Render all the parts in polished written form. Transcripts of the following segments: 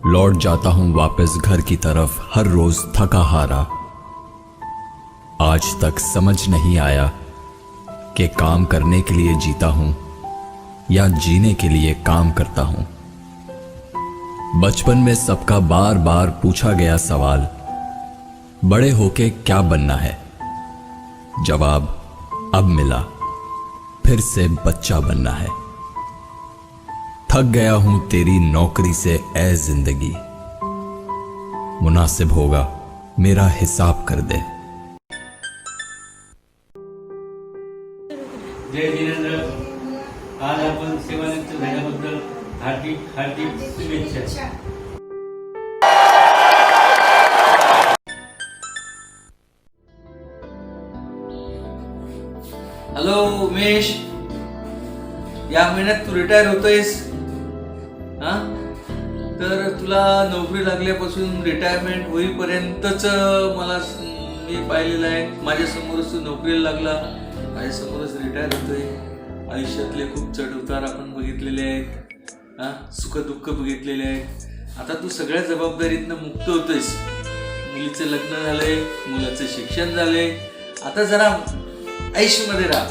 लौट जाता हूं वापस घर की तरफ हर रोज थका हारा। आज तक समझ नहीं आया कि काम करने के लिए जीता हूं या जीने के लिए काम करता हूं। बचपन में सबका बार बार पूछा गया सवाल, बड़े होके क्या बनना है? जवाब अब मिला, फिर से बच्चा बनना है। थक गया हूं तेरी नौकरी से ए जिंदगी, मुनासिब होगा मेरा हिसाब कर दे। जय जिनेंद्र, आज आपण सेवानिवृत्त झाल्याबद्दल हार्दिक हार्दिक शुभेच्छा। हॅलो उमेश, या महिन्यात तू रिटायर होतोयस हा? तर तुला नोकरी लागल्यापासून रिटायरमेंट होईपर्यंतच मी पाहिलेलं आहे. माझ्या समोरच तू नोकरीला लागला, माझ्या समोरच रिटायर होतोय. आयुष्यातले खूप चढउतार आपण बघितलेले आहेत, हा, सुख दुःख बघितलेले आहेत. आता तू सगळ्या जबाबदारीतनं मुक्त होतोयस. मुलीचं लग्न झालंय, मुलाचं शिक्षण झालंय. आता जरा ऐशमध्ये राहा.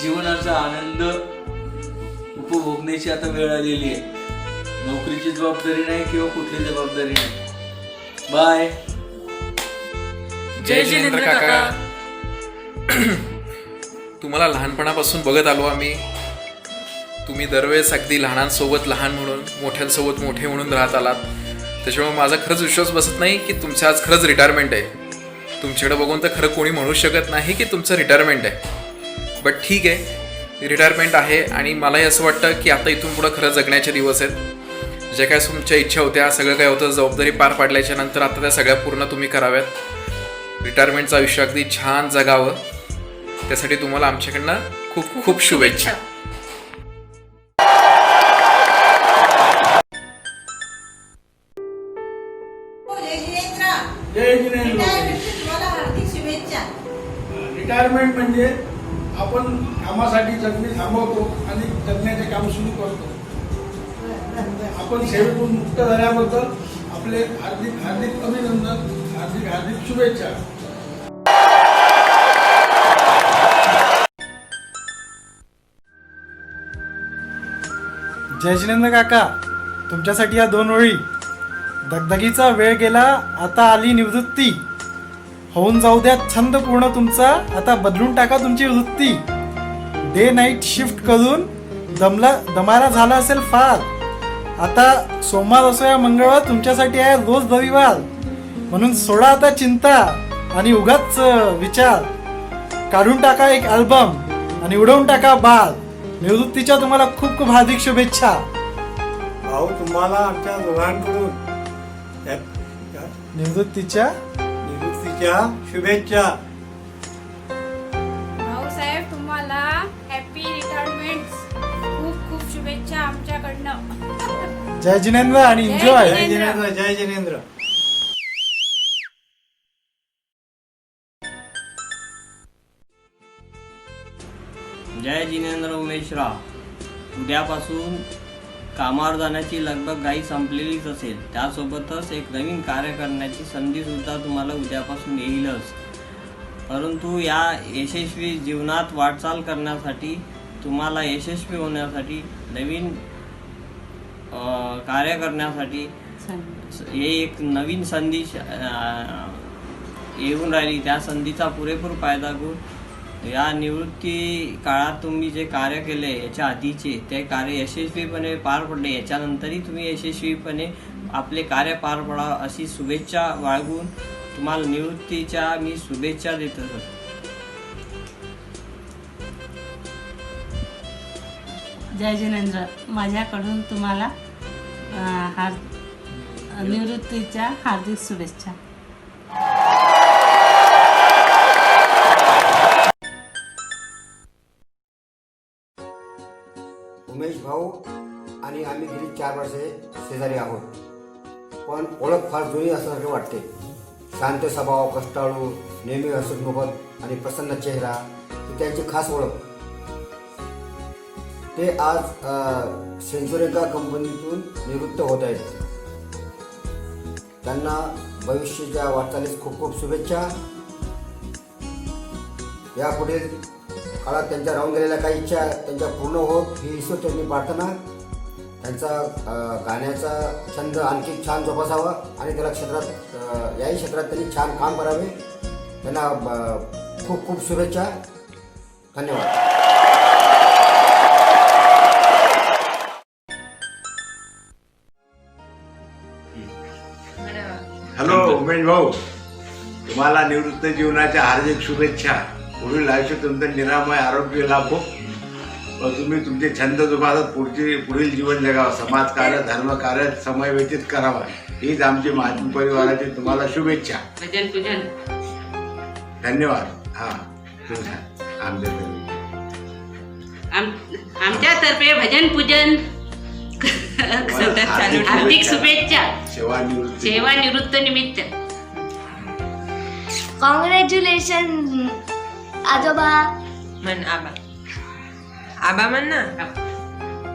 जीवनाचा आनंद उपभोगण्याची आता वेळ आलेली आहे. नोकरीची जबाबदारी नाही किंवा कुठली जबाबदारी नाही. बाय. जय जिनेंद्र काका. तुम्हाला लहानपणापासून बघत आलो आम्ही. तुम्ही दरवेळेस अगदी लहानांसोबत लहान म्हणून, मोठ्यांसोबत मोठे म्हणून राहत आलात. त्याच्यामुळे माझा खरंच विश्वास बसत नाही की तुमचं आज खरंच रिटायरमेंट आहे. तुमच्याकडे बघून तर खरं कोणी म्हणू शकत नाही की तुमचं रिटायरमेंट आहे. बट ठीक आहे, रिटायरमेंट आहे. आणि मलाही असं वाटतं की आता इथून पुढं खरं जगण्याचे दिवस आहेत. ज्या काय तुमच्या इच्छा होत्या, सगळं काय होतं, जबाबदारी पार पाडल्याच्या नंतर आता त्या सगळ्या पूर्ण तुम्ही कराव्यात. रिटायरमेंटचं आयुष्य अगदी छान जगावं, त्यासाठी तुम्हाला आमच्याकडनं खूप खूप शुभेच्छा. जय जिनेंद्र. रिटायरमेंट म्हणजे आपण कामासाठी जगणे थांबवतो आणि जगण्याचे काम सुरू करतो. आपण सेवेतून मुक्त झाल्याबद्दल आपले हार्दिक हार्दिक अभिनंदन, हार्दिक हार्दिक शुभेच्छा. जय जिनेंद्र काका, तुमच्यासाठी या 2 ओळी. दगदगीचा वेळ गेला, आता आली निवृत्ती. होऊन जाऊ द्या छंद पूर्ण तुमचा, आता बदलून टाका तुमची वृत्ती. डे नाईट शिफ्ट करून दमारा झाला असेल फार. आता सोमवार असो या मंगळवार तुमच्यासाठी आहे रोज रविवार. म्हणून सोडा आता चिंता आणि उगाच विचार. काढून टाका एक अल्बम आणि उडवून टाका बाल. निवृत्तीच्या तुम्हाला खूप खूप हार्दिक शुभेच्छा. भाऊ, तुम्हाला आमच्या दोघांकडून निवृत्तीच्या शुभेच्छा. भाऊसाहेब, तुम्हाला हॅपी रिटायरमेंट. खूप खूप शुभेच्छा आमच्याकडनं. जय जिनेंद्र आणि एन्जॉय. जय जिनेंद्र. जय जिनेंद्र. जय जिनेंद्र उमेशराव. उद्यापासून कामावर जाण्याची लगबग घाई संपलेलीच असेल. त्यासोबतच एक नवीन कार्य करण्याची संधीसुद्धा तुम्हाला उद्यापासून येईलच. परंतु या यशस्वी जीवनात वाटचाल करण्यासाठी, तुम्हाला यशस्वी होण्यासाठी, नवीन कार्य करण्यासाठी हे एक नवीन संधी येऊन राहिली. त्या संधीचा पुरेपूर फायदा घेऊन या निवृत्ती काळात तुम्ही जे कार्य केले याच्या आधीचे ते कार्य यशस्वीपणे पार पडले. याच्यानंतरही तुम्ही यशस्वीपणे आपले कार्य पार पडा अशी शुभेच्छा बाळगून तुम्हाला निवृत्तीच्या मी शुभेच्छा देतो. जय जिनेंद्र, माझ्याकडून तुम्हाला निवृत्तीच्या हार्दिक शुभेच्छा. उमेश भाऊ आणि आम्ही गेली 4 वर्षे शेजारी आहोत. पण ओळख फार जुनी असल्यासारखे वाटते. शांत स्वभाव, कष्टाळू, नेहमी हसतमुखत आणि प्रसन्न चेहरा ही त्यांची खास ओळख. ते आज सेन्सोरेका कंपनीतून निवृत्त होत आहेत. त्यांना भविष्याच्या वाटचालीस खूप खूप शुभेच्छा. यापुढील काळात त्यांच्या राहून गेलेल्या काही इच्छा त्यांच्या पूर्ण होत ही ईश्वरचरणी प्रार्थना. त्यांचा गाण्याचा छंद आणखी छान जोपासावा आणि त्याला क्षेत्रात याही क्षेत्रात त्यांनी छान काम करावे. त्यांना खूप खूप शुभेच्छा. धन्यवाद. हॅलो उमेश भाऊ, तुम्हाला निवृत्त जीवनाच्या हार्दिक शुभेच्छा. पुढील आयुष्य तुमचं निरामय आरोग्य लाभो व तुम्ही तुमचे छंद जोपासत पुढील जीवन जगावं. समाजकार्य धर्मकार्य समय व्यतीत करावा हीच आमची महात्मा परिवाराची तुम्हाला शुभेच्छा. भजन पूजन. धन्यवाद. हां आमच्यातर्फे भजन पूजन हार्दिक शुभेच्छा. सेवानिवृत्त निमित्त. कॉंग्रॅच्युलेशन आजोबा. म्हण आबा. आबा म्हण ना.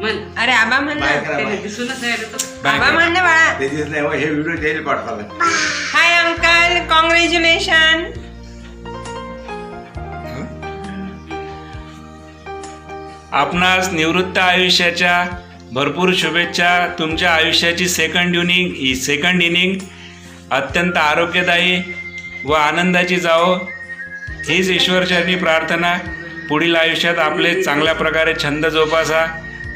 म्हण. अरे आबा म्हण ना. दिसूनच नाही येत. आबा म्हण ना बाळा. हे व्हिडिओ द्यायला पाठवाला. Hi uncle, congratulation. आपणास निवृत्त आयुष्याच्या भरपूर शुभेच्छा. तुमच्या आयुष्याची सेकंड इनिंग अत्यंत आरोग्यदायी व आनंदाची जावो हीच ईश्वरचरणी प्रार्थना. पुढील आयुष्यात आपले चांगल्या प्रकारे छंद जोपासा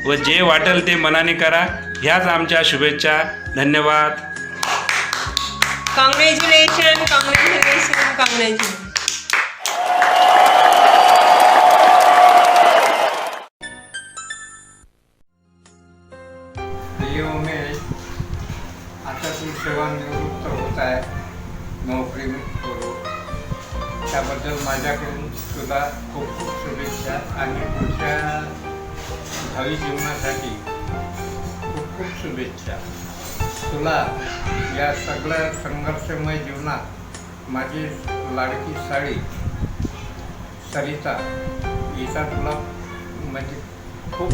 व जे वाटेल ते मनाने करा ह्याच आमच्या शुभेच्छा. धन्यवाद. Congratulation, congratulation, congratulation. उमेश, आता तू सेवानिवृत्त होत आहे नोकरी करू, त्याबद्दल माझ्याकडून तुला खूप खूप शुभेच्छा आणि पुढच्या भावी जीवनासाठी खूप खूप शुभेच्छा. तुला या सगळ्या संघर्षमय जीवनात माझी लाडकी साडी सरिता हिचा तुला म्हणजे खूप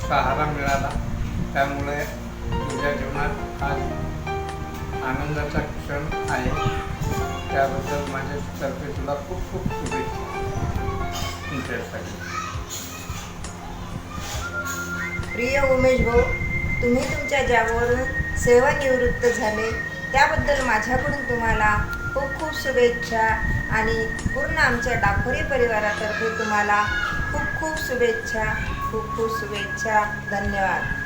सहारा मिळाला. त्यामुळे तुझ्या जीवनात आज आनंदाचा क्षण आहे. त्याबद्दल माझ्यातर्फे तुला खूप खूप शुभेच्छा तुमच्यासाठी. प्रिय उमेश भाऊ, तुम्ही तुमच्या जॉबवरून सेवानिवृत्त झाले त्याबद्दल माझ्याकडून तुम्हाला खूप खूप शुभेच्छा आणि पूर्ण आमच्या डाफोरी परिवारातर्फे तुम्हाला खूप खूप शुभेच्छा. खूप खूप शुभेच्छा. धन्यवाद.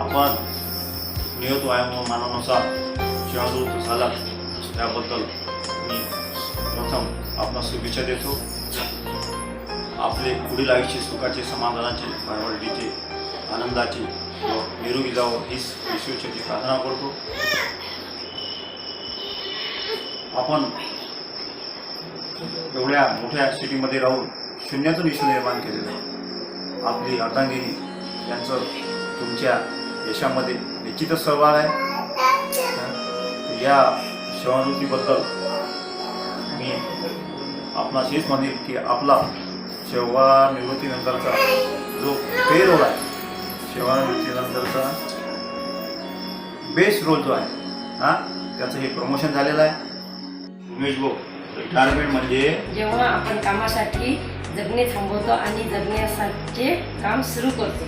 आपण नियत मानानुसार सेवानिवृत्त झाला त्याबद्दल मी प्रथम आपणास शुभेच्छा देतो. आपले पुढील आयुष्य सुखाचे, समाधानाचे, परवडीचे, आनंदाचे व निरोगी जावं हीच ईश्वरची प्रार्थना करतो. आपण एवढ्या मोठ्या सिटीमध्ये राहून शून्यातून ईश्वर निर्माण केलेलं आहे. आपली अर्धांगिनी यांचं तुमच्या यशामध्ये निश्चितच सहभाग आहे. या सेवानिवृत्तीबद्दल मी आपणास हेच म्हणेल की आपला सेवानिवृत्तीनंतरचा जो पे रोल आहे, सेवानिवृत्तीनंतरचा बेस्ट रोल जो आहे त्याचं हे प्रमोशन झालेलं आहे. उमेश भाऊ, रिटायरमेंट म्हणजे जेव्हा आपण कामासाठी जगणे थांबवतो आणि जगण्याचे काम सुरू करतो.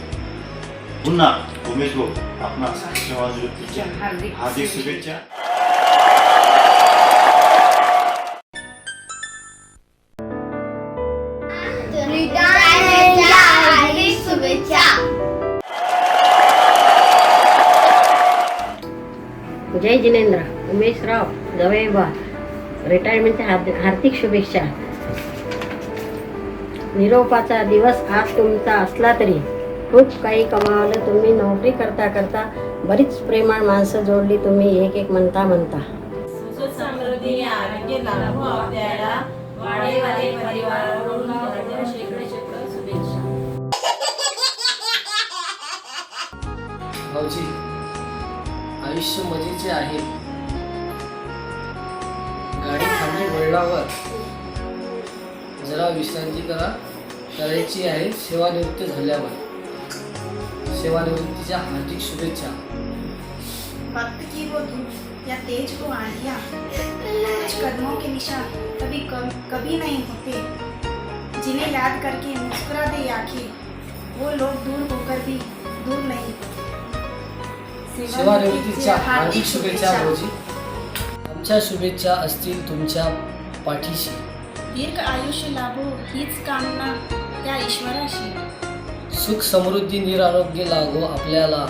पुन्हा उमेश भाऊ आपणास सेवानिवृत्तीच्या हार्दिक शुभेच्छा. जय जिनेंद्र. उमेशराव गवेबा, रिटायरमेंटच्या हार्दिक शुभेच्छा. निरोपाचा दिवस आज तुमचा असला तरी खूप काही कमावलं तुम्ही. नोकरी करता करता बरीच प्रेमळ माणसं जोडली तुम्ही एक एक म्हणता. समृद्धी आरोग्य लाभो आपल्याला. वाडेवाले परिवाराकडून शेकडे शुभेच्छा. भाऊजी, आयुष्य मजेचे आहे. गाडी खाली वळणावर जरा विश्रांती करायची आहे सेवानिवृत्त झाल्यावर. सेवानिवृत्तीच्या हार्दिक शुभेच्छा. वक्त की वो धूप या तेज को आंधियाँ कुछ कदमों के निशान कभी नहीं होते. जिन्हें याद करके मुस्कुरा दे आंखें वो लोग दूर होकर भी दूर नहीं. सेवानिवृत्तीच्या हार्दिक शुभेच्छा भाऊजी. आमच्या शुभेच्छा असतील तुमच्या पाठीशी. दीर्घ आयुष्य लाभो हीच कामना त्या ईश्वराशी. सुख समृद्धी निरारोग्य लागो आपल्याला.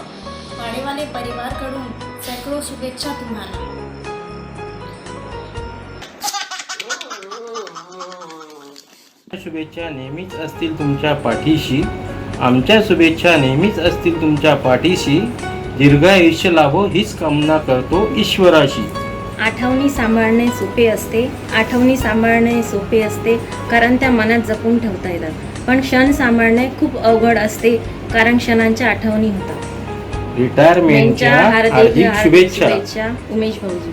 वाडेवाले परिवारकडून सैकड़ो शुभेच्छा तुम्हाला. शुभेच्छा नेहमीच असतील तुमच्या पाठीशी. आमच्या शुभेच्छा नेहमीच असतील तुमच्या पाठीशी. दीर्घ आयुष्य लाभो हीच कामना करतो ईश्वराशी. आठवणी सांभाळणे सोपे असते. आठवणी सांभाळणे सोपे असते कारण त्या मनात जपून ठेवता येतात. पण क्षण सांभाळणे खूप अवघड असते कारण क्षणांच्या आठवणी होतात. रिटायरमेंटच्या हार्दिक शुभेच्छा. उमेश भाऊजी.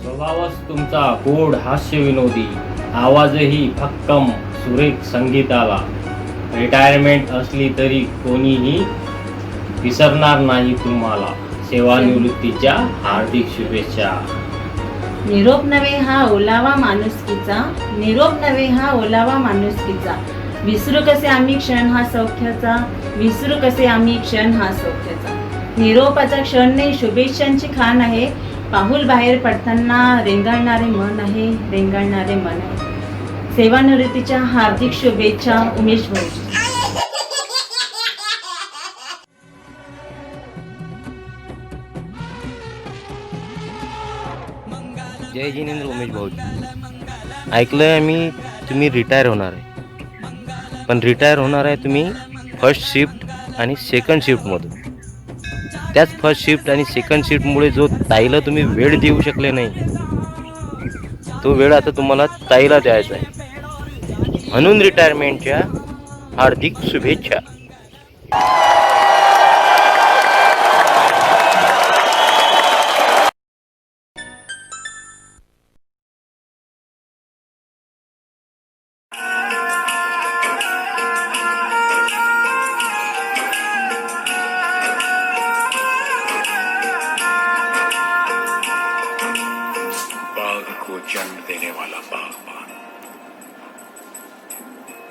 स्वभावच तुमचा गोड हास्य विनोदी. आवाजही भक्कम सुरेख संगीताला. रिटायरमेंट असली तरी कोणीही विसरणार नाही तुम्हाला. सेवानिवृत्तीच्या हार्दिक शुभेच्छा. निरोप नव्हे हा ओलावा माणुसकीचा. निरोप नव्हे हा ओलावा माणुसकीचा. विसरू कसे आम्ही क्षण हा सौख्याचा. विसरू कसे आम्ही क्षण हा सौख्याचा. निरोपाचा क्षण नाही शुभेच्छांची खाण आहे. पाऊल बाहेर पडताना रेंगाळणारे मन आहे. रेंगाळणारे मन आहे. सेवानिवृत्तीच्या हार्दिक शुभेच्छा उमेश भाऊजी. जय जिनेंद्र उमेश भाऊजी. ऐकलंय आम्ही तुम्ही रिटायर होणार आहे. पण रिटायर होणार आहे तुम्ही फर्स्ट शिफ्ट आणि सेकंड शिफ्टमधून. त्याच फर्स्ट शिफ्ट आणि सेकंड शिफ्टमुळे जो ताईला तुम्ही वेळ देऊ शकले नाही तो वेळ आता तुम्हाला ताईला द्यायचा आहे. म्हणून रिटायरमेंटच्या हार्दिक शुभेच्छा. बाग को जन्म देने वाला बागबान,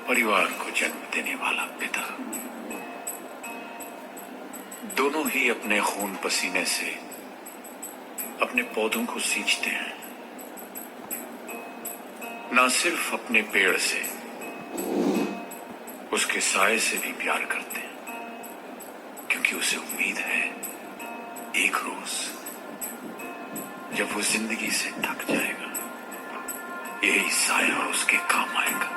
परिवार को जन्म देने वाला पिता, दोनों ही अपने खून पसीने से अपने पौधों को सींचते हैं. ना सिर्फ अपने पेड़ से, उसके साए से भी प्यार करते हैं, क्योंकि उसे उम्मीद है एक रोज जब वो जिंदगी से थक जाएगा यही साया उसके काम आएगा.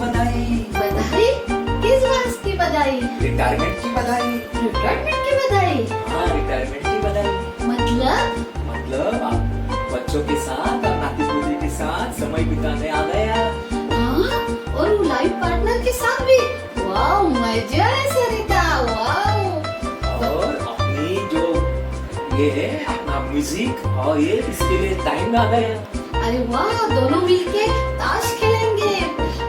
बधाई. बधाई? किस बात की बधाई? रिटायरमेंट की बधाई. रिटायरमेंट की बधाई? हाँ, रिटायरमेंट की बधाई. मतलब आप बच्चों के साथ और नाती पोते के साथ समय बिताने आ गए. हाँ, और लाइफ पार्टनर के साथ भी. वाओ, मजा है सरिता. वाओ. और अपनी जो ये है अपना म्यूजिक और ये इसके लिए टाइम आ गया. अरे वाह, दोनों मिलके ताश खेलेंगे,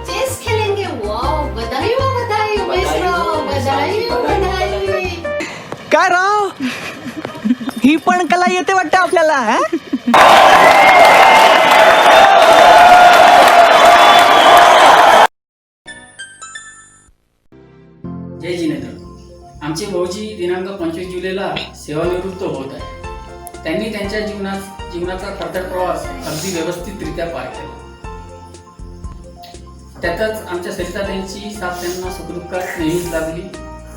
चेस खेलेंगे. वाओ, बधाई हो बधाई उमेश राव. बधाई हो बधाई. काय राव, ही पण कला येते वाटतं आपल्याला. जय जिनेंद्र. आमचे भाऊजी दिनांक 25 जुलैला सेवानिवृत्त होत आहे. त्यांनी त्यांच्या जीवनाचा खडतर प्रवास अगदी व्यवस्थितरित्या पार केला. त्यातच आमच्या सरिताताईंची साथ त्यांना सुखदुःखात नेहमीच लागली.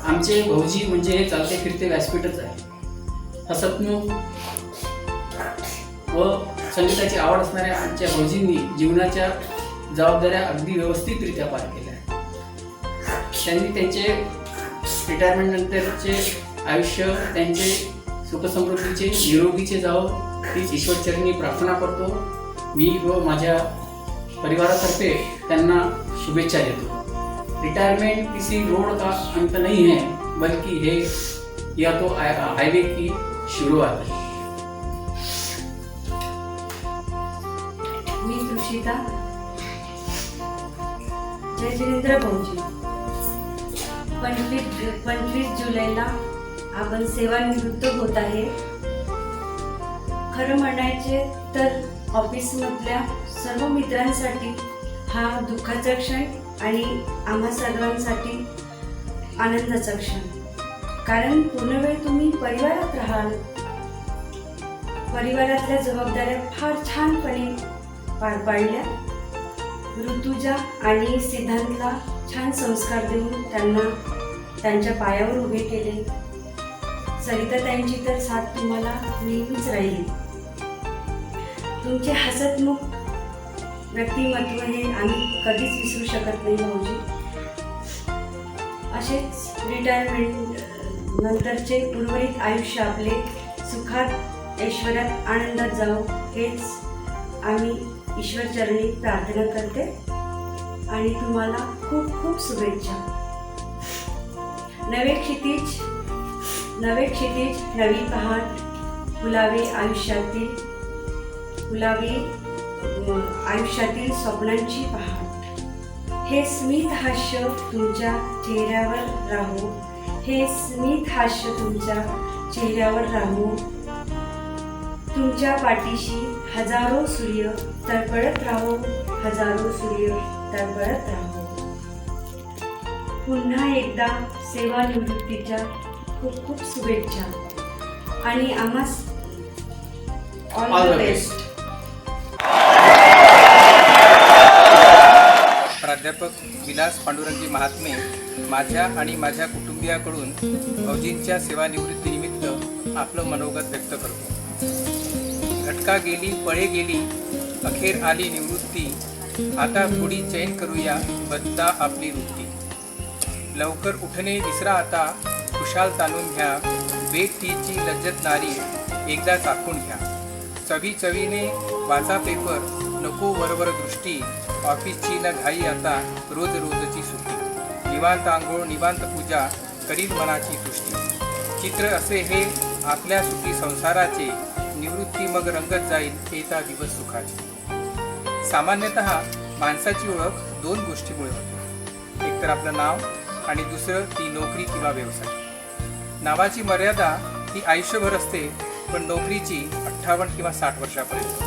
आमचे भाऊजी म्हणजे हे चालते फिरते व्यासपीठच आहे. हसतमुख व संगीताची आवड असणाऱ्या आमच्या भाऊजींनी जीवनाच्या जबाबदाऱ्या अगदी व्यवस्थितरित्या पार केल्या. त्यांनी त्यांचे रिटायरमेंट नंतरचे आयुष्य त्यांचे सुखसमृद्धीचे निरोगीचे जावं हीच ईश्वरचरणी प्रार्थना करतो. मी व माझ्या परिवारातर्फे त्यांना शुभेच्छा देतो. रिटायरमेंट किसी रोड का अंत नहीं है, बल्कि है यह तो हाईवे की शुरुआत है। मी सुशिता. जय जिनेंद्र भाऊजी. 25 जुलैला आपण सेवानिवृत्त होत आहे. खरं म्हणायचे तर ऑफिसमधल्या सर्व मित्रांसाठी हा दुःखाचा क्षण आणि आम्हा सर्वांसाठी आनंदाचा क्षण. कारण पूर्ण वेळ तुम्ही परिवारात राहाल. परिवारातल्या जबाबदाऱ्या फार छानपणे पार पाडल्या. ऋतुजा आणि सिद्धांतला छान संस्कार देऊन त्यांना त्यांच्या पायावर उभे केले. सरिता त्यांची तर साथ तुम्हाला नेहमीच राहिली. तुमचे हसतमुख व्यक्तिमत्व हे आम्ही कधीच विसरू शकत नाही भाऊजी. असेच रिटायरमेंट नंतरचे उर्वरित आयुष्य आपले सुखात ऐश्वर्यात आनंदात जावो हेच आम्ही ईश्वरचरणी प्रार्थना करते आणि तुम्हाला खूप खूप शुभेच्छा. नवे क्षितिज नवी पहाट फुलावे आयुष्यातील स्वप्नांची पहाट. हे स्मित हास्य तुमच्या चेहऱ्यावर राहो. हे स्मित हास्य तुमच्या चेहऱ्यावर राहो. तुमच्या पाठीशी हजारो सूर्य तळपळत राहो. हजारो सूर्य तळपळत राहो. पुन्हा एकदा सेवानिवृत्तीच्या खूप खूप शुभेच्छा आणि आम्हास ऑल द बेस्ट. प्राध्यापक विलास पांडुरंगी महात्मे माझ्या आणि माझ्या कुटुंबियाकडून भाऊजींच्या सेवानिवृत्तीनिमित्त आपलं मनोगत व्यक्त करतो. घटका गेली पळे गेली अखेर आली निवृत्ती. आता थोडी चैन करूया बदला आपली वृत्ती. लवकर उठणे विसरा आता खुशाल ताणून घ्या. बेटीची लज्जत नारी एकदा चाखून घ्या. चवी चवीने वाचा पेपर नको वरवर दृष्टी. ऑफिसची न घाई आता रोज रोजची सुट्टी. निवांत आंघोळ निवांत पूजा करील मनाची तुष्टी. चित्र असे हे आपल्या सुखी संसाराचे. निवृत्ती मग रंगत जाईल येता दिवस सुखाचे. सामान्यतः माणसाची ओळख 2 गोष्टीमुळे होते. एक तर आपलं नाव आणि दुसरं ती नोकरी किंवा व्यवसाय. नावाची मर्यादा ही आयुष्यभर असते, पण नोकरीची 58 किंवा 60 वर्षापर्यंत.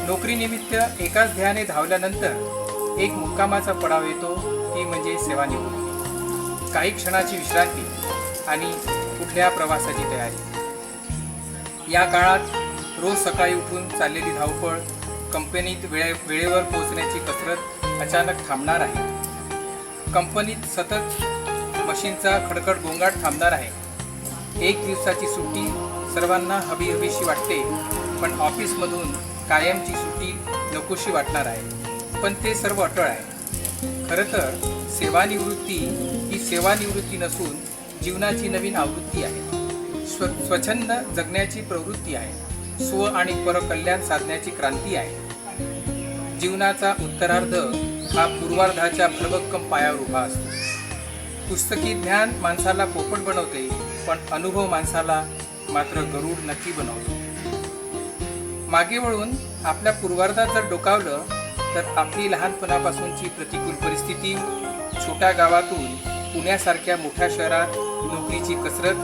नोकरीनिमित्त एकाच ध्येयाने धावल्यानंतर एक मुक्कामाचा पडाव येतो, ती म्हणजे सेवानिवृत्ती. काही क्षणाची विश्रांती आणि कुठल्या प्रवासाची तयारी. या काळात रोज सकाळी उठून चाललेली धावपळ, कंपनीत वेळेवर पोहोचण्याची कसरत अचानक थांबणार आहे. कंपनीत सतत मशीनचा खडखड गोंगाट थांबणार आहे. 1 दिवसाची सुट्टी सर्वांना हवीहवीशी वाटते, पण ऑफिसमधून कायमची सुट्टी नकोशी वाटणार आहे. पण ते सर्व अटळ आहे. खरं तर सेवानिवृत्ती ही सेवानिवृत्ती नसून जीवनाची नवीन आवृत्ती आहे. स्वच्छंद जगण्याची प्रवृत्ती आहे. स्व आणि परकल्याण साधण्याची क्रांती आहे. जीवनाचा उत्तरार्ध हा पूर्वार्धाच्या भरभक्कम पायावर उभा असतो. पुस्तकी ज्ञान माणसाला पोपट बनवते, पण अनुभव माणसाला मात्र गरुड नक्की बनवतो. मागे वळून आपल्या पूर्वार्धात जर डोकावलं तर आपली लहानपणापासूनची प्रतिकूल परिस्थिती, छोट्या गावातून पुण्यासारख्या मोठ्या शहरात नोकरीची कसरत,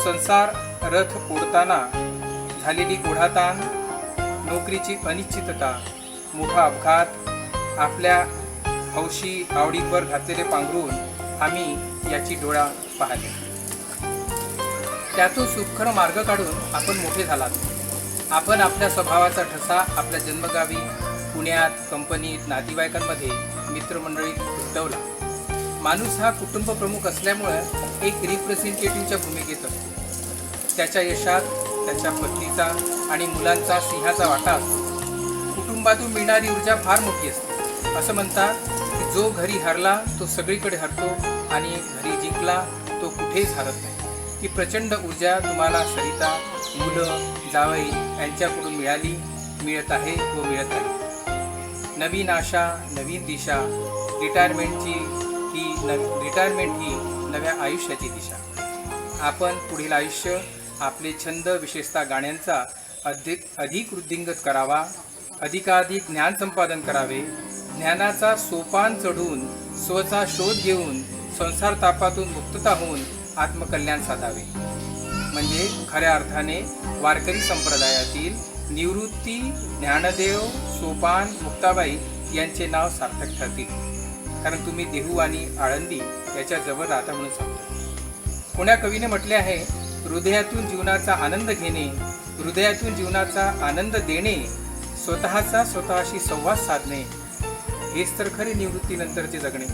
संसार रथ ओढताना झालेली ओढाताण, नोकरीची अनिश्चितता, मोठा अपघात, आपल्या हौशी आवडीवर घातलेले पांघरून आम्ही याची डोळा पाहले. त्यातून सुखकर मार्ग काढून आपण मोठे झालात. आपण आपल्या स्वभावाचा ठसा आपल्या जन्मगावी, पुण्यात, कंपनीत, नातेवाईकांमध्ये, मित्रमंडळीत उद्भवला. माणूस हा कुटुंब प्रमुख असल्यामुळे एक रिप्रेझेंटेटिव्हच्या भूमिकेत असतो. त्याच्या यशात त्याच्या पत्नीचा आणि मुलांचा सिंहाचा वाटा असतो. कुटुंबातून मिळणारी ऊर्जा फार मोठी असते. असं म्हणतात की जो घरी हरला तो सगळीकडे हरतो आणि घरी जिंकला तो कुठेच हरत नाही. ही प्रचंड ऊर्जा तुम्हाला सरिता, मुलं, जावई यांच्याकडून मिळाली, मिळत आहे व मिळत आहे. नवीन आशा, नवीन दिशा, रिटायरमेंट ही नव्या आयुष्याची दिशा. आपण पुढील आयुष्य आपले छंद, विशेषतः गाण्यांचा अधिक वृद्धिंगत करावा, अधिकाधिक ज्ञान संपादन करावे, ज्ञानाचा सोपान चढून स्वचा शोध घेऊन संसार तापातून मुक्तता होऊन आत्मकल्याण साधावे. म्हणजे खऱ्या अर्थाने वारकरी संप्रदायातील निवृत्ती, ज्ञानदेव, सोपान, मुक्ताबाई यांचे नाव सार्थक ठरतील. कारण तुम्ही देहू आणि आळंदी याच्या जवळ राहता म्हणून सांगतो. कोण्या कवीने म्हटले आहे, हृदयातून जीवनाचा आनंद घेणे, हृदयातून जीवनाचा आनंद देणे, स्वतःचा स्वतःशी संवाद साधणे, हेच तर खरे निवृत्तीनंतरचे जगणे.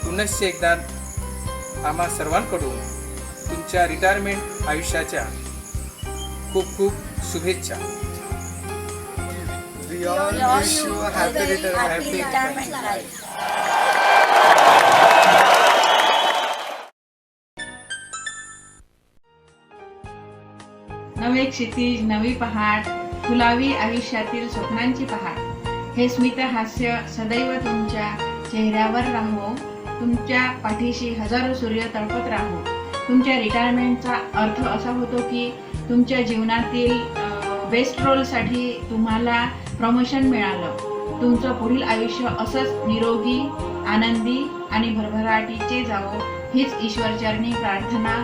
पुनश्च एकदा आम्हा सर्वांकडून तुमच्या रिटायरमेंट आयुष्याच्या खूप खूप शुभेच्छा. We all wish you a happy retirement life. नवे क्षितिज, नवी पहाट, फुलावी आयुष्यातील स्वप्नांची पहाट. हे स्मितहास्य सदैव तुमच्या चेहऱ्यावर राहो, तुमच्या पाठीशी हजारो सूर्य तळपत राहो. तुमच्या रिटायरमेंटचा अर्थ असा होतो की तुमच्या जीवनातील बेस्ट रोलसाठी तुम्हाला प्रमोशन मिळालं. तुमचं पुढील आयुष्य असंच निरोगी, आनंदी आणि भरभराटीचे जावो, हीच ईश्वरचरणी प्रार्थना.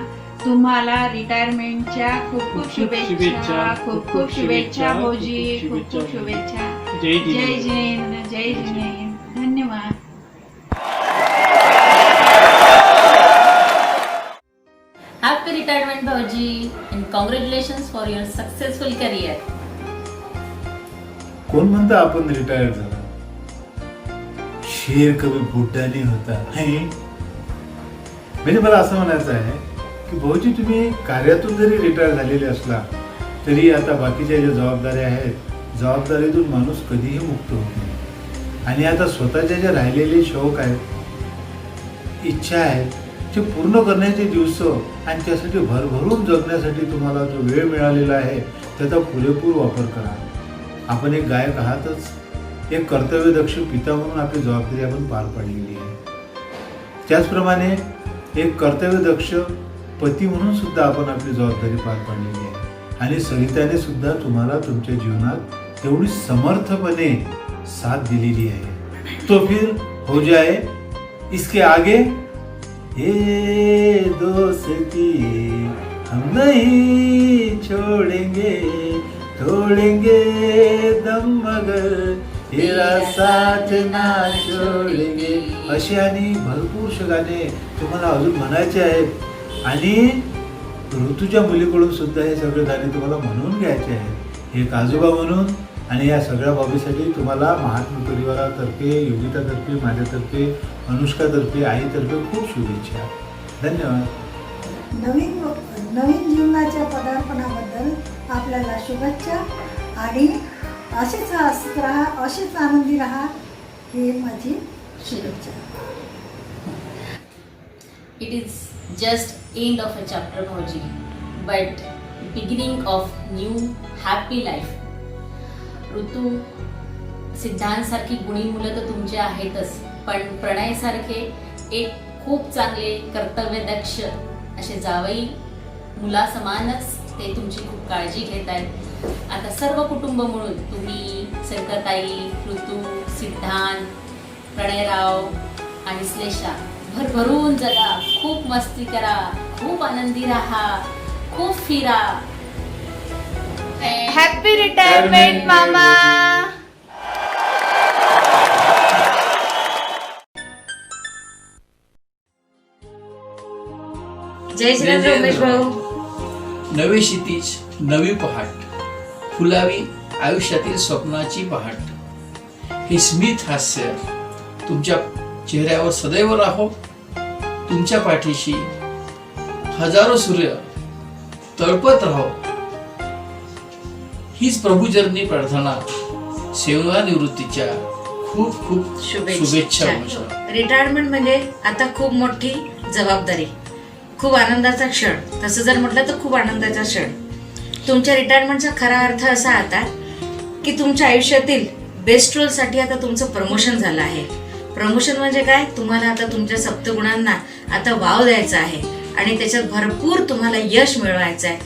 तुम्हाला रिटायरमेंटच्या खूप खूप शुभेच्छा, खूप खूप शुभेच्छा भाऊजी, खूप खूप शुभेच्छा. जय जिनेंद्र, जय जिनेंद्र. धन्यवाद. Happy retirement भाऊजी and congratulations for your successful career. कोण म्हणतं आपण रिटायर झालो? शेर कभी बुड्ढा नहीं होता है. म्हणजे मला असं म्हणायचं आहे की भाऊजी, तुम्ही कार्यातून जरी रिटायर झालेले असला तरी आता बाकीच्या ज्या जबाबदाऱ्या आहेत, जबाबदारीतून माणूस कधीही मुक्त होत नाही. आणि आता स्वतःच्या ज्या राहिलेले शौक आहेत, इच्छा आहेत, ते पूर्ण करण्याचे दिवस आणि त्यासाठी भरभरून जगण्यासाठी तुम्हाला जो वेळ मिळालेला आहे त्याचा पुरेपूर वापर करा. आपण एक गायक आहातच, एक कर्तव्यदक्ष पिता म्हणून आपली जबाबदारी आपण पार पाडलेली आहे. त्याचप्रमाणे एक कर्तव्यदक्ष पती म्हणून सुद्धा आपण आपली जबाबदारी पार पाडलेली आहे. आणि सविताने सुद्धा तुम्हाला तुमच्या जीवनात तेवढी समर्थपणे साथ दिलेली आहे. तो फिर हो जाए इसके आगे ये दोस्ती हम नहीं छोड़ेंगे, तोड़ेंगे दम मगर तेरा साथ ना छोड़ेंगे. अशी आणि भरपूर गाणे तुम्हाला अजून म्हणायचे आहेत. आणि ऋतूच्या मुलीकडून सुद्धा हे सगळे गाणे तुम्हाला म्हणून घ्यायचे आहेत. एक आजोबा म्हणून आणि या सगळ्या बाबीसाठी तुम्हाला महात्मा परिवारातर्फे, योगितातर्फे, माझ्यातर्फे, अनुष्कातर्फे, आईतर्फे खूप शुभेच्छा. धन्यवाद. नवीन जीवनाच्या पदार्पणाबद्दल आपल्याला शुभेच्छा आणि असेच हसत राहा, असेच आनंदी राहा, हे माझी शुभेच्छा. It is just end of a chapter भाऊजी, but beginning of new happy life. ऋतू, सिद्धांतसारखी गुणी मुलं तर तुमचे आहेतच, पण प्रणयसारखे एक खूप चांगले कर्तव्यदक्ष असे जावई मुलासमानच ते तुमची खूप काळजी घेत आहेत. आता सर्व कुटुंब मिळून तुम्ही, संकताई, ऋतू, सिद्धांत, प्रणयराव आणि श्लेषा भरभरून जगा, खूप मस्ती करा, खूप आनंदी राहा, खूप फिरा. हॅपी रिटायरमेंट मामा. जय जिनेंद्र उमेश भाऊ. नवे क्षितिज, नवी पहाट, फुलावी आयुष्यातील स्वप्नाची पहाट. हे स्मित हास्य तुमच्या चेहऱ्यावर सदैव राहो, तुमच्या पाठीशी हजारो सूर्य तळपत राहो, हीच प्रभुचरणी प्रार्थना. सेवानिवृत्तीच्या खूप खूप शुभेच्छा. रिटायरमेंट म्हणजे आता खूप मोठी जबाबदारी, खूप आनंदाचा क्षण. तसं जर म्हटलं तर खूप आनंदाचा क्षण. तुमच्या रिटायरमेंटचा खरा अर्थ असा आता की तुमच्या आयुष्यातील बेस्ट रोलसाठी आता तुमचं प्रमोशन झालं आहे. प्रमोशन म्हणजे काय, तुम्हाला आता तुमच्या सप्तगुणांना आता वाव द्यायचा आहे आणि त्याच्यात भरपूर तुम्हाला यश मिळवायचं आहे.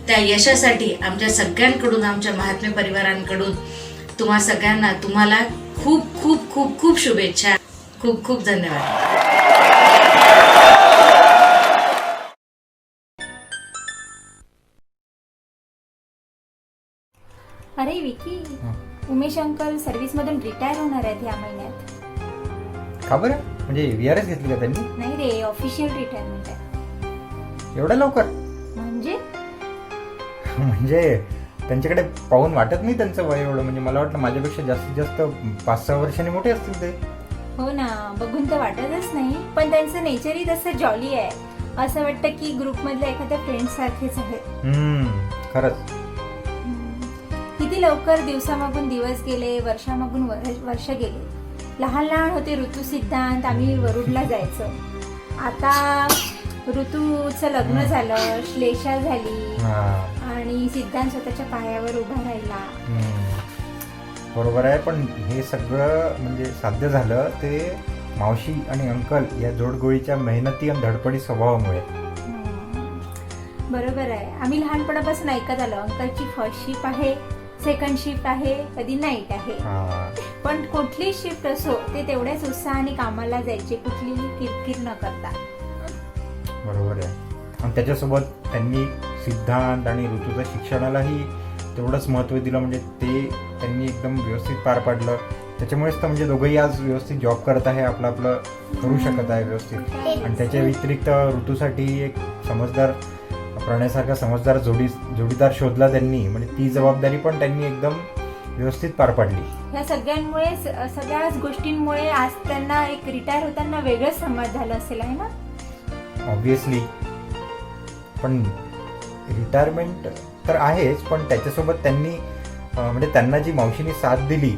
त्या यशासाठी आमच्या सगळ्यांकडून, आमच्या महात्मे परिवारांकडून तुम्हा सगळ्यांना तुम्हाला खूप खूप खूप खूप शुभेच्छा. खूप खूप धन्यवाद. अरे विकी, उमेश अंकल सर्व्हिसमधून रिटायर होणार आहेत ह्या महिन्यात. का बरं? म्हणजे VRS घेतली का त्यांनी? नाही रे, ऑफिशियल रिटायरमेंट आहे. एवढ्या लवकर? म्हणजे म्हणजे त्यांच्याकडे पाहून वाटत नाही त्यांचं वय एवढं. म्हणजे मला वाटतं माझ्यापेक्षा जास्तीत जास्त 5-6 वर्षांनी मोठे असतील ते. हो ना, बघून तर वाटतच नाही, पण त्यांचं नेचरही तसं जॉली आहे. असं वाटतं की ग्रुपमधल्या एखाद्या फ्रेंड सारखेच आहेत. खरंच. किती लवकर दिवसामागून दिवस गेले, वर्षामागून वर्ष गेले. लहान लहान होते ऋतू, सिद्धांत, आम्ही वरुडला जायचो. आता ऋतूचं लग्न झालं, श्लेषा झाली आणि सिद्धांत स्वतःच्या पायावर उभा राहिला. बरोबर आहे. पण हे सगळं म्हणजे साध्य झालं ते मावशी आणि अंकल या जोडगोळीच्या मेहनती आणि धडपडी स्वभावामुळे. बरोबर आहे. आम्ही लहानपणापासून ऐकत आलो, अंकलची फर्स्ट शिफ्ट आहे, सेकंड शिफ्ट आहे, कधी नाईट आहे. पण कुठली शिफ्ट असो ते तेवढ्याच उत्साहाने कामाला जायचे, कुठलीही किरकिर न करता. बरोबर आहे. आणि त्याच्यासोबत त्यांनी सिद्धांत आणि ऋतूच्या शिक्षणालाही तेवढंच महत्त्व दिलं. म्हणजे ते त्यांनी एकदम व्यवस्थित पार पाडलं. त्याच्यामुळेच तर म्हणजे दोघंही आज व्यवस्थित जॉब करत आहे, आपलं आपलं करू शकत आहे व्यवस्थित. आणि त्याच्या व्यतिरिक्त ऋतूसाठी एक समजदार, प्रणयसारखा समजदार जोडीदार शोधला त्यांनी. म्हणजे ती जबाबदारी पण त्यांनी एकदम व्यवस्थित पार पाडली. ह्या सगळ्यांमुळे, सगळ्याच गोष्टींमुळे आज त्यांना एक रिटायर होताना वेगळंच समाज झालं असेल, आहे ना? ऑब्विसली. पण रिटायरमेंट तर आहेच, पण त्याच्यासोबत त्यांनी म्हणजे त्यांना जी मावशीने साथ दिली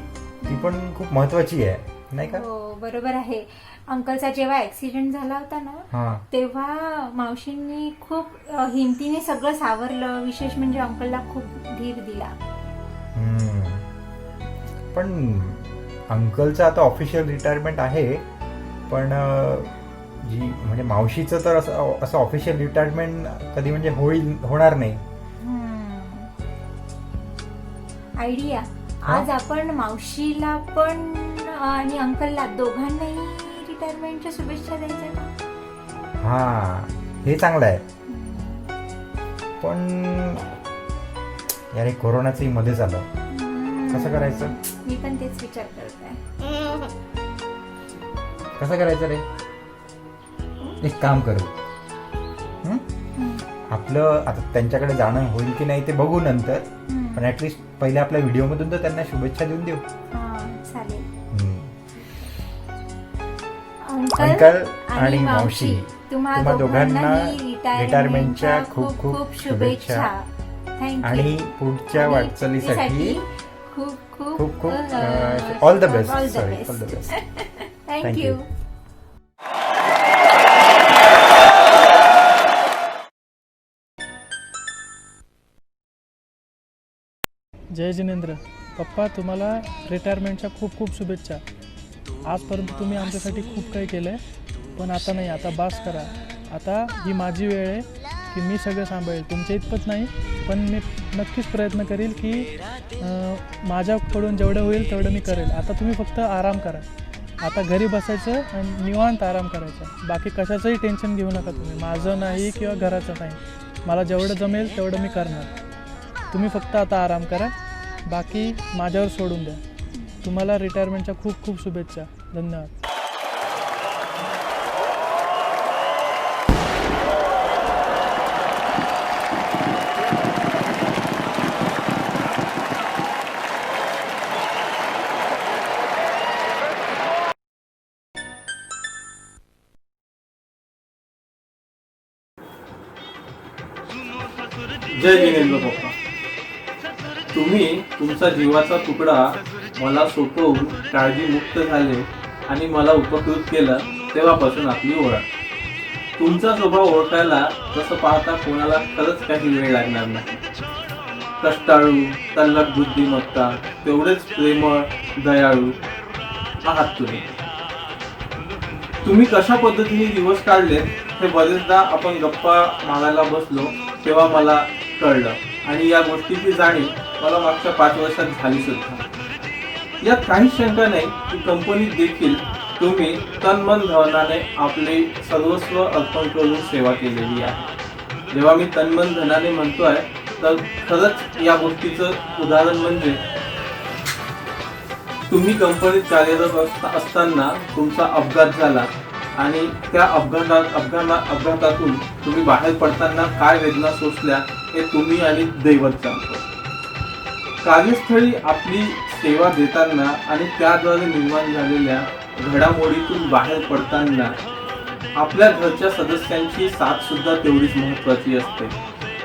ती पण खूप महत्वाची आहे, नाही का? हो, बरोबर आहे. अंकलचा जेव्हा ऍक्सिडेंट झाला होता ना, तेव्हा मावशींनी खूप हिमतीने सगळं सावरलं. विशेष म्हणजे अंकलला खूप धीर दिला. पण अंकलचं आता ऑफिशियल रिटायरमेंट आहे, पण जी म्हणजे मावशीचं तर असं ऑफिशियल रिटायरमेंट कधी म्हणजे होणार नाही. आयडिया. आज आपण मावशीला पण आणि अंकलला दोघांनाही रिटायरमेंटच्या शुभेच्छा द्यायच्या का? हे चांगलं आहे. पण यार कोरोनाचंही मध्येच आलं, कसं करायचं? मी पण तेच विचार करत आहे. कसं करायचं रे? एक काम करू, आपलं आता त्यांच्याकडे जाणं होईल की नाही ते बघू नंतर, पण ऍटलिस्ट पहिले आपल्या व्हिडिओ मधून तर त्यांना शुभेच्छा देऊन देऊ. चालेल. अंकल आणि मावशी, तुम्हा दोघांना रिटायरमेंटच्या खूप खूप शुभेच्छा आणि पुढच्या वाटचालीसाठी खूप खूप खूप all the best. Sorry, all the best. Thank you. Jai Jinendra. पप्पा, तुम्हाला रिटायरमेंटच्या खूप खूप शुभेच्छा. आजपर्यंत तुम्ही आमच्यासाठी खूप काही केलं आहे, पण आता नाही, आता बास करा. आता ही माझी वेळ आहे की मी सगळं सांभाळेल. तुमच्या इतपत नाही, पण मी नक्कीच प्रयत्न करेल की माझ्याकडून जेवढं होईल तेवढं मी करेल. आता तुम्ही फक्त आराम करा. आता घरी बसायचं आणि निवांत आराम करायचा. बाकी कशाचंही टेन्शन घेऊ नका तुम्ही, माझं नाही किंवा घराचं नाही. मला जेवढं जमेल तेवढं मी करणार. तुम्ही फक्त आता आराम करा, बाकी माझ्यावर सोडून द्या. तुम्हाला रिटायरमेंटच्या खूप खूप शुभेच्छा. धन्यवाद. जय जिनेंद्र पप्पा. तुम्ही तुमचा जीवाचा तुकडा मला सोपवून काळजीमुक्त झाले आणि मला उपकृत केलं, तेव्हापासून आपली ओळख. तुमचा स्वभाव ओळखायला तसं पाहता कोणाला खरंच काही वेळ लागणार नाही. कष्टाळू, तल्लख बुद्धिमत्ता, तेवढेच प्रेमळ, दयाळू आहात तुम्ही. तुम्ही कशा पद्धतीने दिवस काढलेत हे बरेचदा आपण गप्पा मारायला बसलो तेव्हा मला कळलं आणि या गोष्टीची जाणीव मला मागच्या 5 वर्षात झाली सुद्धा. यात काहीच शंका नाही की कंपनीत देखील तुम्ही तन मन धनाने आपले सर्वस्व अर्पण करून सेवा केलेली आहे. जेव्हा मी तन मन धनाने म्हणतोय तर खरंच या गोष्टीचं उदाहरण म्हणजे तुम्ही कंपनीत कार्यरत असताना तुमचा अपघात झाला आणि त्या अपघातातून तुम्ही बाहेर पडताना काय वेदना सोसल्या हे तुम्ही आणि दैवत जाणतो. कार्यस्थळी आपली सेवा देताना आणि त्याद्वारे निर्माण झालेल्या घडामोडीतून बाहेर पडताना आपल्या घरच्या सदस्यांची साथ सुद्धा तेवढीच महत्त्वाची असते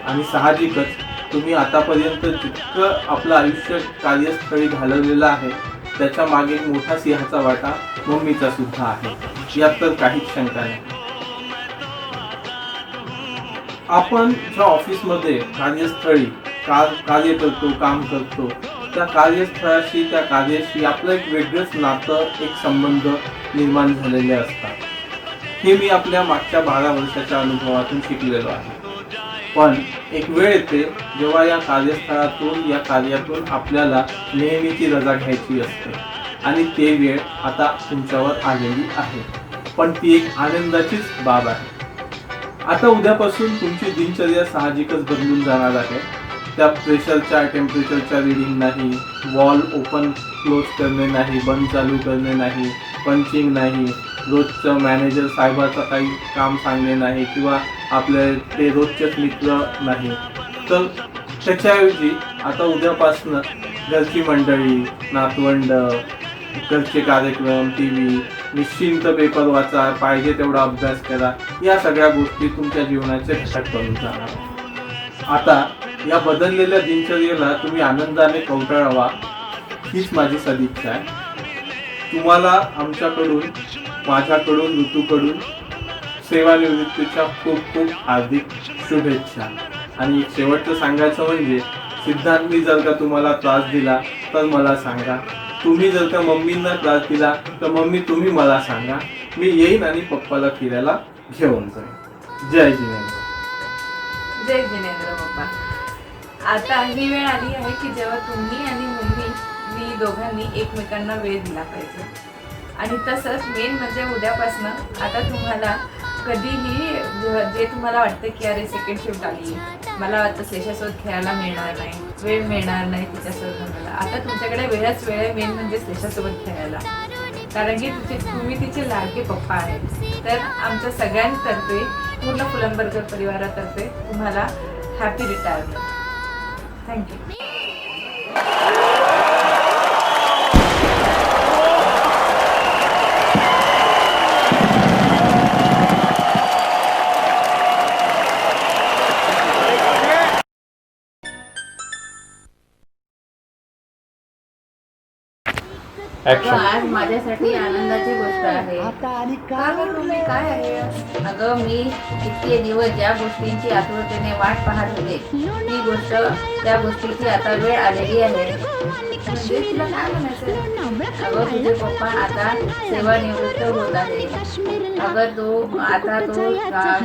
आणि साहजिकच तुम्ही आतापर्यंत जितकं आपलं आयुष्य कार्यस्थळी घालवलेलं आहे त्याच्या मागे एक मोठा सिंहाचा वाटा मम्मीचा सुद्धा आहे, यात तर काहीच शंका नाही. आपण ज्या ऑफिसमध्ये कार्यस्थळी कार्य करतो, काम करतो, त्या कार्यस्थळाशी त्या कार्याशी आपलं एक वेगळंच नातं, एक संबंध निर्माण झालेले असतात. हे मी आपल्या मागच्या 12 वर्षाच्या अनुभवातून शिकलेलो आहे. पण एक वेळ येते जेव्हा या कार्यस्थळातून या कार्यातून आपल्याला नेहमीची रजा घ्यायची असते आणि ते वेळ आता तुमच्यावर आलेली आहे. पण ती एक आनंदाचीच बाब आहे. आता उद्यापासून तुमची दिनचर्या साहजिकच बदलून जाणार आहे. त्या प्रेशरच्या टेम्परेचरच्या रिडिंग नाही, वॉल ओपन क्लोज करणे नाही, बंद चालू करणे नाही, पंचिंग नाही, रोजचं मॅनेजर साहेबाचं काही काम सांगणे नाही किंवा आपले ते रोजचेच मित्र नाही. तर त्याच्याऐवजी आता उद्यापासनं घरची मंडळी, नातवंड, घरचे कार्यक्रम, TV, निश्चिंत पेपर वाचा, पाहिजे तेवढा अभ्यास करा, या सगळ्या गोष्टी तुमच्या जीवनाचे घटक बनून जाणार. आता या बदललेल्या दिनचर्येला तुम्ही आनंदाने कवटाळावा हीच माझी सदिच्छा आहे. तुम्हाला आमच्याकडून, माझ्याकडून, ऋतूकडून सेवानिवृत्तीच्या खूप खूप हार्दिक शुभेच्छा. आणि एक शेवटचं सांगायचं म्हणजे सिद्धांतनी जर का तुम्हाला त्रास दिला तर मला सांगा. तुम्ही जर का मम्मींना त्रास दिला तर मम्मी तुम्ही मला सांगा. मी येईन आणि पप्पाला फिरायला घेऊन जाईन. जय जिनेंद्र. जय जिनेंद्र बाप्पा. आता ही वेळ आली आहे की जेव्हा तुम्ही आणि मम्मी मी दोघांनी एकमेकांना वेळ दिला पाहिजे. आणि तसंच मेन म्हणजे उद्यापासनं आता तुम्हाला कधीही जे तुम्हाला वाटतं की अरे सेकंड शिफ्ट आली, मला आता स्लेशासोबत खेळायला मिळणार नाही, वेळ मिळणार नाही तिच्यासोबत मला, आता तुमच्याकडे वेळच वेळ आहे मेन म्हणजे स्लेशासोबत खेळायला. कारण की तुम्ही तिचे लाडके पप्पा आहेत. तर आमच्या सगळ्यांतर्फे, पूर्ण फुलंबरकर परिवारातर्फे तुम्हाला हॅपी रिटायरमेंट. थँक्यू. आज माझ्यासाठी आनंदाची गोष्ट आहे. का गं तुम्ही काय आहे? अगं मी इतके दिवस ज्या गोष्टींची आतुरतेने वाट पाहत होते ती गोष्ट, त्या गोष्टीची आता वेळ आलेली आहे. म्हणजे तुला काय म्हणायचं? अगं तुझे पप्पा आता सेवानिवृत्त होत आहे. अगं तो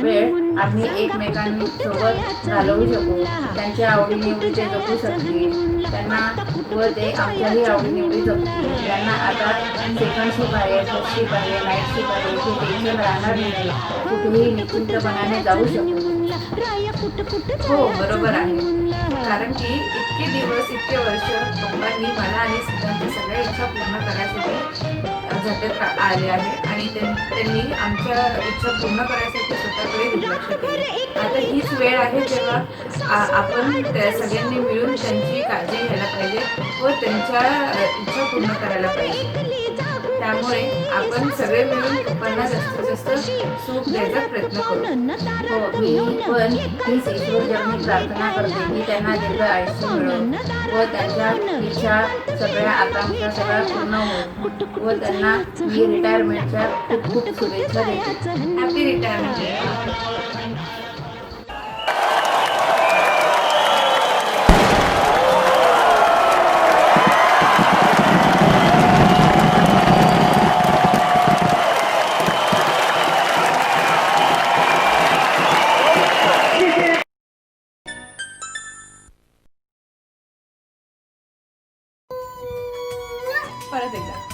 वेळ आम्ही एकमेकांसोबत घालवू शकू. त्यांच्या आवडीनिवडीचे जपू शकतील त्यांना व ते आमच्याही आवडीनिवडी जपतील. त्यांना आता सेकंड शिफ्ट आहे, फर्स्ट शिफ्ट आहे, नाईट शिफ्ट आहे, हे टेन्शन राहणार नाही. कुठेही निश्चिंतपणाने जाऊ शकतो. हो बरोबर आहे. कारण की इतके दिवस, इतके वर्ष पप्पांनी मला आणि सिद्धांतच्या सगळ्या इच्छा पूर्ण करायसाठी झटत आले आहे आणि त्यांनी आमच्या इच्छा पूर्ण करायसाठी स्वतःकडे दुर्लक्ष केले. आता हीच वेळ आहे जेव्हा आपण त्या सगळ्यांनी मिळून त्यांची काळजी घ्यायला पाहिजे व त्यांच्या इच्छा पूर्ण करायला पाहिजे. त्यामुळे आपण सगळे मिळून पप्पांना जास्तीत जास्त सुख द्यायचा प्रयत्न करू. हो मी पण हीच ईश्वरचरणी प्रार्थना करते की त्यांना दीर्घ आयुष्य मिळो व त्यांच्या इच्छा सगळ्या आकांक्षा सगळ्या पूर्ण होईल व त्यांना मी रिटायरमेंटच्या खूप खूप शुभेच्छा देते. Happy retirement. परत एकदा